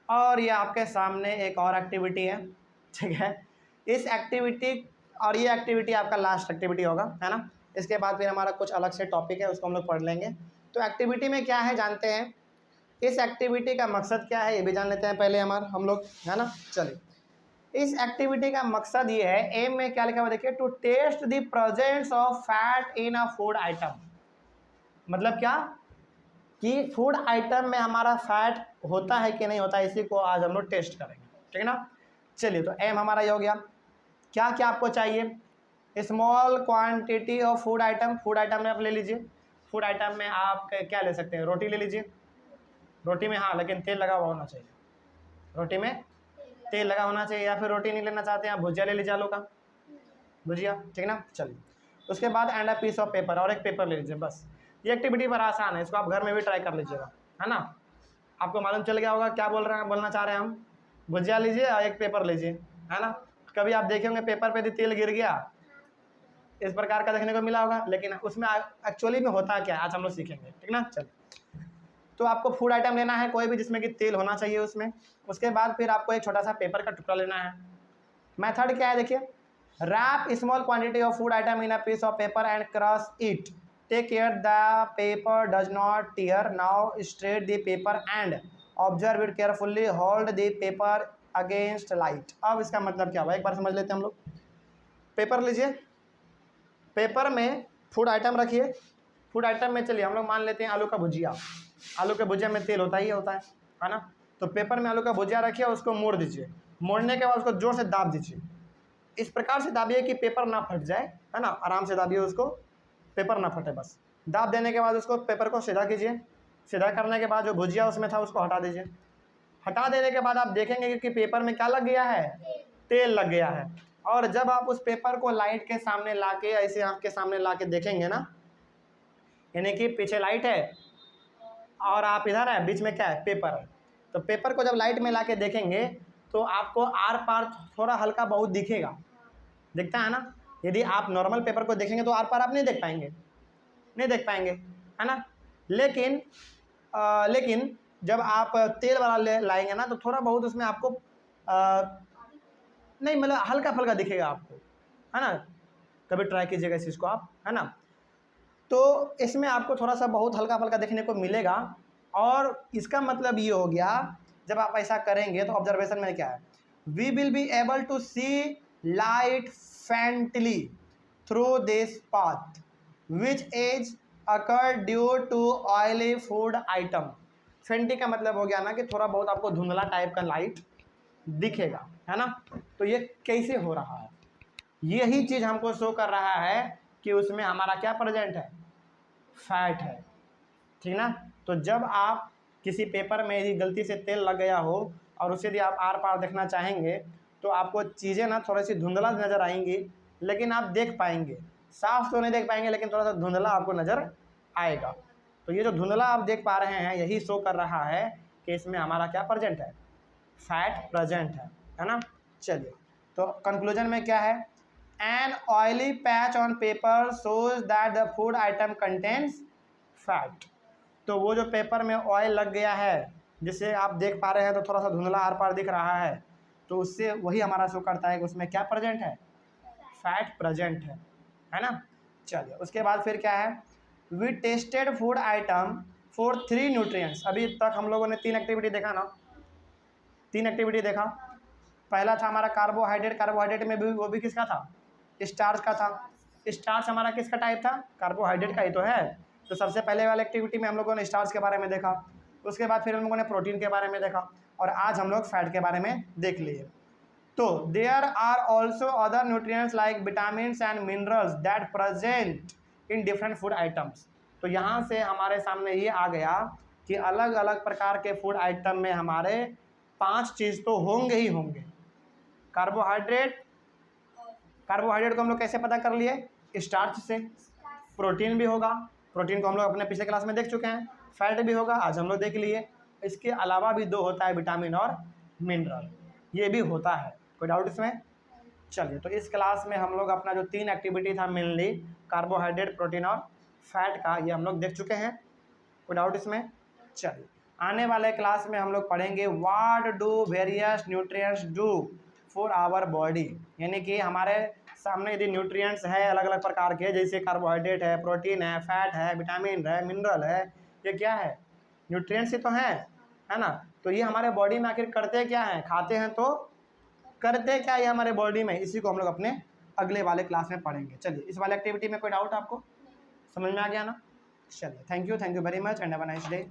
और ये आपके सामने एक और एक्टिविटी है, ठीक है। इस एक्टिविटी और ये एक्टिविटी आपका लास्ट एक्टिविटी होगा, है ना। इसके बाद फिर हमारा कुछ अलग से टॉपिक है, उसको हम लोग पढ़ लेंगे। तो एक्टिविटी में क्या है जानते हैं, इस एक्टिविटी का मकसद क्या है ये भी जान लेते हैं पहले हम लोग, है ना। चलिए, इस एक्टिविटी का मकसद ये है, एम में क्या लिखा हुआ देखिए, to test the presence of fat in a food item. मतलब क्या कि फूड आइटम में हमारा फैट होता है कि नहीं होता है, इसी को आज हम लोग टेस्ट करेंगे, ठीक है ना। चलिए, तो एम हमारा ये हो गया। क्या क्या आपको चाहिए, small quantity of food item. Food item में आप ले लीजिए, फूड आइटम में आप क्या ले सकते हैं, रोटी ले लीजिए। रोटी में हाँ, लेकिन तेल लगा हुआ होना चाहिए, रोटी में तेल लगा होना चाहिए। या फिर रोटी नहीं लेना चाहते हैं आप, भुजिया ले लीजिए, आलू का भुजिया, ठीक है ना। चलिए, उसके बाद and a piece of paper, और एक पेपर ले लीजिए बस। ये एक्टिविटी पर आसान है, इसको आप घर में भी ट्राई कर लीजिएगा, है ना। आपको मालूम चल गया होगा क्या बोलना चाह रहे हैं हम। भुजिया लीजिए और एक पेपर लीजिए, है ना। कभी आप देखे होंगे पेपर पे भी तेल गिर गया, इस प्रकार का देखने को मिला होगा, लेकिन उसमें एक्चुअली में होता क्या है आज हम लोग सीखेंगे, ठीक ना। चलिए, तो आपको फूड आइटम लेना है कोई भी जिसमें कि तेल होना चाहिए उसमें। उसके बाद फिर आपको एक छोटा सा पेपर का टुकड़ा लेना है। मेथड क्या है देखिए, wrap small quantity of food item in a piece of paper and crush it. Take care the paper does not tear. Now straight the paper and observe it carefully. Hold the paper against light. अब इसका मतलब क्या हुआ एक बार समझ लेते हैं हम लोग। पेपर लीजिए, पेपर में फूड आइटम रखिए। फूड आइटम में चलिए हम लोग मान लेते हैं आलू का भुजिया। आलू के भुजिया में तेल होता ही होता है ना। तो पेपर में आलू का भुजिया रखिए, उसको मोड़ दीजिए। मोड़ने के बाद उसको जोर से दाब दीजिए। इस प्रकार से दाबिए कि पेपर ना फट जाए, है ना। आराम से दाबिए उसको, पेपर ना फटे बस। दाब देने के बाद उसको पेपर को सीधा कीजिए। सीधा करने के बाद जो भुजिया उसमें था उसको हटा दीजिए। हटा देने के बाद आप देखेंगे कि पेपर में क्या लग गया है, तेल लग गया है। और जब आप उस पेपर को लाइट के सामने लाके, ऐसे आँख के सामने लाके देखेंगे ना, यानी कि पीछे लाइट है और आप इधर है, बीच में क्या है, पेपर है। तो पेपर को जब लाइट में लाके देखेंगे तो आपको आर पार थोड़ा हल्का बहुत दिखेगा, दिखता है ना। यदि आप नॉर्मल पेपर को देखेंगे तो आर पार आप नहीं देख पाएंगे, है ना। लेकिन जब आप तेल वाला लाएंगे ना तो थोड़ा बहुत उसमें आपको नहीं, मतलब हल्का फुल्का दिखेगा आपको, है ना। कभी ट्राई कीजिएगा इस चीज़ को आप, है ना। तो इसमें आपको थोड़ा सा बहुत हल्का फुल्का देखने को मिलेगा। और इसका मतलब ये हो गया, जब आप ऐसा करेंगे तो ऑब्जर्वेशन में क्या है, we will be able to see light faintly through this path which is occur due to oily food item. Faintly का मतलब हो गया ना कि थोड़ा बहुत आपको धुंधला टाइप का लाइट दिखेगा, है ना। तो ये कैसे हो रहा है, यही चीज़ हमको शो कर रहा है कि उसमें हमारा क्या प्रेजेंट है, फैट है, ठीक ना। तो जब आप किसी पेपर में यदि गलती से तेल लग गया हो और उसे यदि आप आर पार देखना चाहेंगे तो आपको चीज़ें ना थोड़ी सी धुंधला नज़र आएंगी, लेकिन आप देख पाएंगे। साफ तो नहीं देख पाएंगे, लेकिन थोड़ा सा धुंधला आपको नज़र आएगा। तो ये जो धुंधला आप देख पा रहे हैं यही शो कर रहा है कि इसमें हमारा क्या प्रेजेंट है, फैट प्रेजेंट है ना। चलिए, तो कंक्लूजन में क्या है, an oily patch on paper shows that the food item contains fat. तो वो जो पेपर में ऑयल लग गया है जिसे आप देख पा रहे हैं तो थोड़ा सा धुंधला आर पार दिख रहा है, तो उससे वही हमारा शो करता है कि उसमें क्या प्रेजेंट है, फैट प्रेजेंट है ना। चलिए, उसके बाद फिर क्या है, we tested food item for 3 nutrients. अभी तक हम लोगों ने 3 एक्टिविटी देखा ना, 3 एक्टिविटी देखा। पहला था हमारा कार्बोहाइड्रेट। कार्बोहाइड्रेट में भी वो भी किसका था, स्टार्च का था। स्टार्च हमारा किसका टाइप था, कार्बोहाइड्रेट का ही तो है। तो सबसे पहले वाले एक्टिविटी में हम लोगों ने स्टार्च के बारे में देखा, उसके बाद फिर हम लोगों ने प्रोटीन के बारे में देखा, और आज हम लोग फैट के बारे में देख लिए। तो there are also other nutrients like vitamins and minerals that present in different food items. तो यहाँ से हमारे सामने ये आ गया कि अलग अलग प्रकार के फूड आइटम में हमारे 5 चीज़ तो होंगे ही होंगे। कार्बोहाइड्रेट को हम लोग कैसे पता कर लिए, स्टार्च से। प्रोटीन भी होगा, प्रोटीन को हम लोग अपने पिछले क्लास में देख चुके हैं। फैट भी होगा, आज हम लोग देख लिए। इसके अलावा भी 2 होता है, विटामिन और मिनरल, ये भी होता है। कोई डाउट इसमें? चलिए, तो इस क्लास में हम लोग अपना जो 3 एक्टिविटी था मेनली कार्बोहाइड्रेट, प्रोटीन और फैट का, ये हम लोग देख चुके हैं। कोई डाउट इसमें? चलिए, आने वाले क्लास में हम लोग पढ़ेंगे what do various nutrients do for our body, यानी कि हमारे सामने यदि न्यूट्रिएंट्स है अलग अलग प्रकार के, जैसे कार्बोहाइड्रेट है, प्रोटीन है, फैट है, विटामिन है, मिनरल है, ये क्या है? न्यूट्रिएंट्स ही तो हैं, है ना। तो ये हमारे बॉडी में आखिर करते क्या हैं? खाते हैं तो करते क्या ये हमारे बॉडी में, इसी को हम लोग अपने अगले वाले क्लास में पढ़ेंगे। चलिए, इस वाले एक्टिविटी में कोई डाउट आपको समझ में आ गया ना? चलिए, thank you very much and have a nice day.